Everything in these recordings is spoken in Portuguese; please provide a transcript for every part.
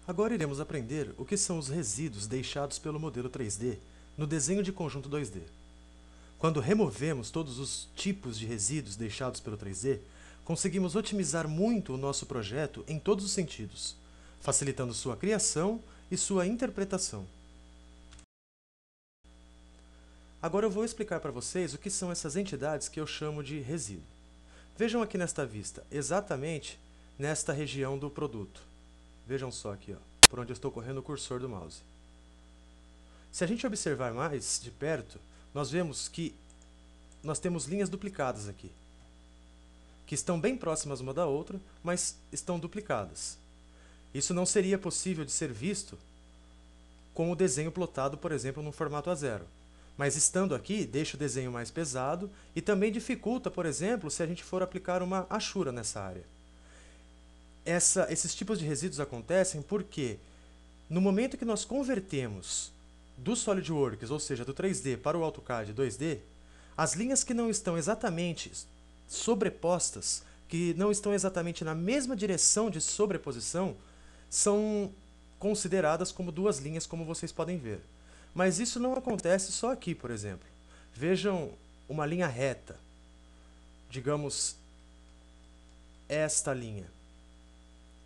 Agora iremos aprender o que são os resíduos deixados pelo modelo 3D no desenho de conjunto 2D. Quando removemos todos os tipos de resíduos deixados pelo 3D, conseguimos otimizar muito o nosso projeto em todos os sentidos, facilitando sua criação e sua interpretação. Agora eu vou explicar para vocês o que são essas entidades que eu chamo de resíduo. Vejam aqui nesta vista, exatamente nesta região do produto. Vejam só aqui, ó, por onde eu estou correndo o cursor do mouse. Se a gente observar mais de perto, nós vemos que nós temos linhas duplicadas aqui, que estão bem próximas uma da outra, mas estão duplicadas. Isso não seria possível de ser visto com o desenho plotado, por exemplo, no formato A0. Mas estando aqui, deixa o desenho mais pesado e também dificulta, por exemplo, se a gente for aplicar uma hachura nessa área. Esses tipos de resíduos acontecem porque, no momento que nós convertemos do SolidWorks, ou seja, do 3D para o AutoCAD 2D, as linhas que não estão exatamente sobrepostas, que não estão exatamente na mesma direção de sobreposição, são consideradas como duas linhas, como vocês podem ver. Mas isso não acontece só aqui, por exemplo. Vejam uma linha reta, digamos esta linha,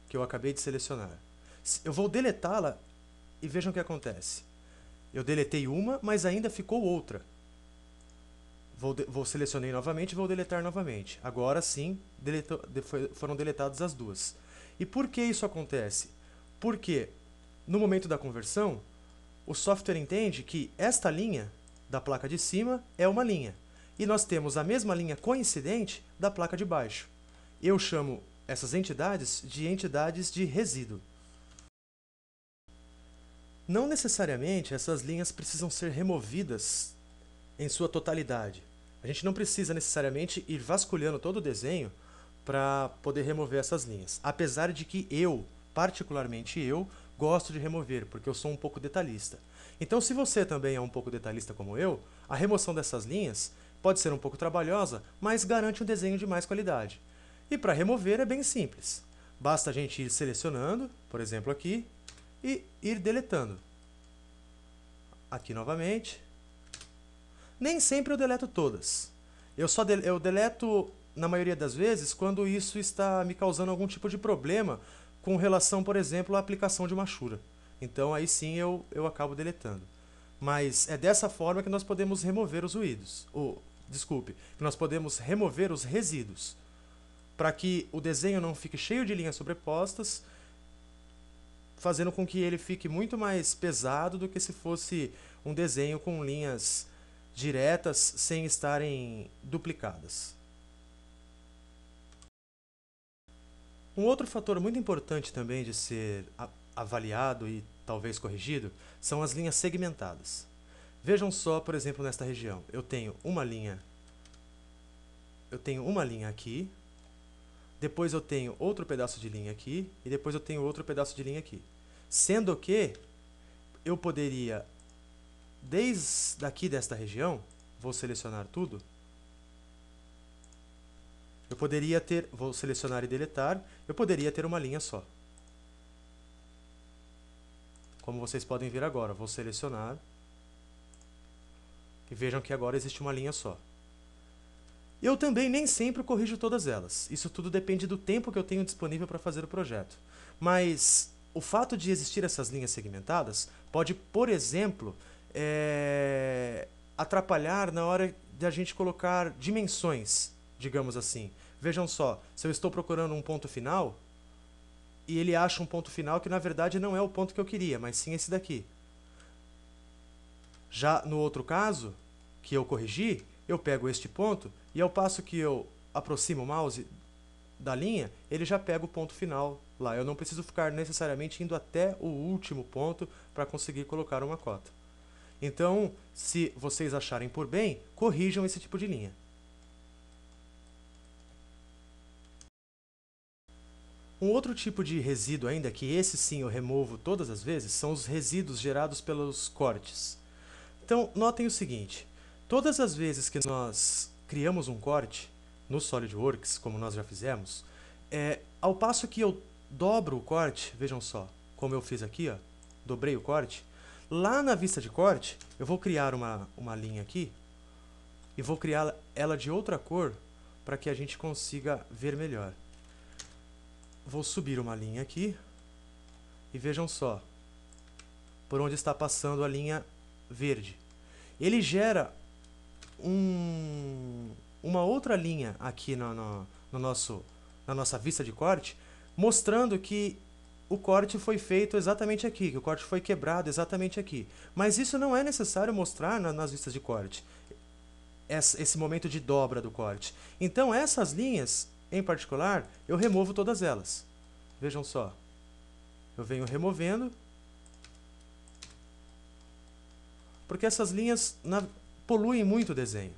que eu acabei de selecionar. Eu vou deletá-la e vejam o que acontece. Eu deletei uma, mas ainda ficou outra. Selecionei novamente e vou deletar novamente. Agora sim, foram deletadas as duas. E por que isso acontece? Porque no momento da conversão, o software entende que esta linha da placa de cima é uma linha. E nós temos a mesma linha coincidente da placa de baixo. Eu chamo essas entidades de resíduo. Não necessariamente essas linhas precisam ser removidas em sua totalidade. A gente não precisa necessariamente ir vasculhando todo o desenho para poder remover essas linhas. Apesar de que particularmente eu, gosto de remover, porque eu sou um pouco detalhista. Então, se você também é um pouco detalhista como eu, a remoção dessas linhas pode ser um pouco trabalhosa, mas garante um desenho de mais qualidade. E para remover é bem simples. Basta a gente ir selecionando, por exemplo aqui, e ir deletando. Aqui novamente. Nem sempre eu deleto todas. Eu deleto, na maioria das vezes, quando isso está me causando algum tipo de problema com relação, por exemplo, à aplicação de uma hachura. Então aí sim eu acabo deletando. Mas é dessa forma que nós podemos remover os ruídos. Que nós podemos remover os resíduos. Para que o desenho não fique cheio de linhas sobrepostas, fazendo com que ele fique muito mais pesado do que se fosse um desenho com linhas diretas sem estarem duplicadas. Um outro fator muito importante também de ser avaliado e talvez corrigido são as linhas segmentadas. Vejam só, por exemplo, nesta região. Eu tenho uma linha aqui, depois eu tenho outro pedaço de linha aqui e depois eu tenho outro pedaço de linha aqui. Sendo que eu poderia, desde aqui desta região, vou selecionar tudo, vou selecionar e deletar, eu poderia ter uma linha só. Como vocês podem ver agora, vou selecionar e vejam que agora existe uma linha só. Eu também nem sempre corrijo todas elas. Isso tudo depende do tempo que eu tenho disponível para fazer o projeto. Mas o fato de existir essas linhas segmentadas pode, por exemplo, atrapalhar na hora de a gente colocar dimensões, digamos assim. Vejam só, se eu estou procurando um ponto final, e ele acha um ponto final que na verdade não é o ponto que eu queria, mas sim esse daqui. Já no outro caso, que eu corrigi, eu pego este ponto, e ao passo que eu aproximo o mouse da linha, ele já pega o ponto final lá. Eu não preciso ficar necessariamente indo até o último ponto para conseguir colocar uma cota. Então, se vocês acharem por bem, corrijam esse tipo de linha. Um outro tipo de resíduo ainda, que esse sim eu removo todas as vezes, são os resíduos gerados pelos cortes. Então, notem o seguinte, todas as vezes que nós criamos um corte no SolidWorks, como nós já fizemos, ao passo que eu dobro o corte, vejam só, como eu fiz aqui, ó, dobrei o corte. Lá na vista de corte, eu vou criar uma linha aqui e vou criar ela de outra cor para que a gente consiga ver melhor. Vou subir uma linha aqui e vejam só por onde está passando a linha verde. Ele gera uma outra linha aqui na nossa vista de corte, mostrando que o corte foi feito exatamente aqui, que o corte foi quebrado exatamente aqui. Mas isso não é necessário mostrar nas vistas de corte, esse momento de dobra do corte. Então essas linhas, em particular, eu removo todas elas. Vejam só, eu venho removendo, porque essas linhas poluem muito o desenho.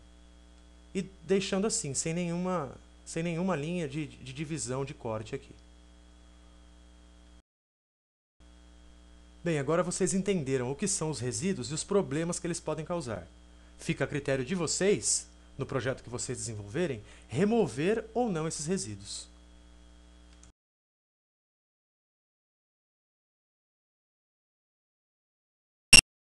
E deixando assim, sem nenhuma linha de divisão de corte aqui. Bem, agora vocês entenderam o que são os resíduos e os problemas que eles podem causar. Fica a critério de vocês, no projeto que vocês desenvolverem, remover ou não esses resíduos.